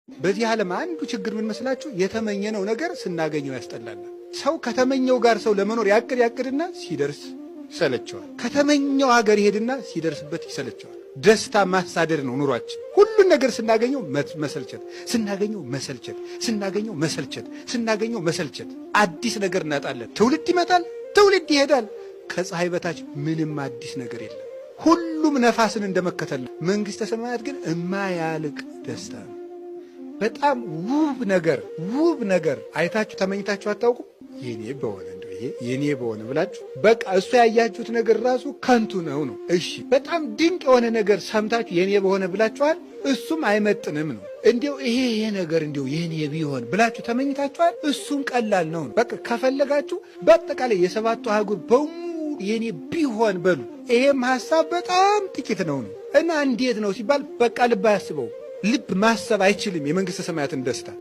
በዚህ ዓለም አንዱ ችግር ምን መስላችሁ? የተመኘነው ነገር ስናገኘው ያስጠላል። ሰው ከተመኘው ጋር ሰው ለመኖር ያቅድና ሲደርስ ይሰለቸዋል። ከተመኘው ሀገር ይሄድና ሲደርስበት ይሰለቸዋል። ደስታ ማሳደድ ነው ኑሯችን። ሁሉን ነገር ስናገኘው መሰልቸት፣ ስናገኘው መሰልቸት፣ ስናገኘው መሰልቸት፣ ስናገኘው መሰልቸት። አዲስ ነገር እናጣለን። ትውልድ ይመጣል፣ ትውልድ ይሄዳል። ከፀሐይ በታች ምንም አዲስ ነገር የለም። ሁሉም ነፋስን እንደመከተል ነው። መንግሥተ ሰማያት ግን እማያልቅ ደስታ ነው። በጣም ውብ ነገር አይታችሁ ተመኝታችሁ አታውቁም? የኔ በሆነ እንደው ይሄ የኔ በሆነ ብላችሁ በቃ እሱ ያያችሁት ነገር ራሱ ከንቱ ነው። እሺ በጣም ድንቅ የሆነ ነገር ሰምታችሁ የኔ በሆነ ብላችኋል፣ እሱም አይመጥንም ነው። እንዲው ይሄ ነገር እንዲው የኔ ቢሆን ብላችሁ ተመኝታችኋል፣ እሱም ቀላል ነው። በቃ ከፈለጋችሁ በአጠቃላይ የሰባቱ አህጉር በሙሉ የኔ ቢሆን በሉ። ይሄም ሐሳብ በጣም ጥቂት ነው። እና እንዴት ነው ሲባል በቃ ልብ አያስበው። ልብ ማሰብ አይችልም የመንግሥተ ሰማያትን ደስታ።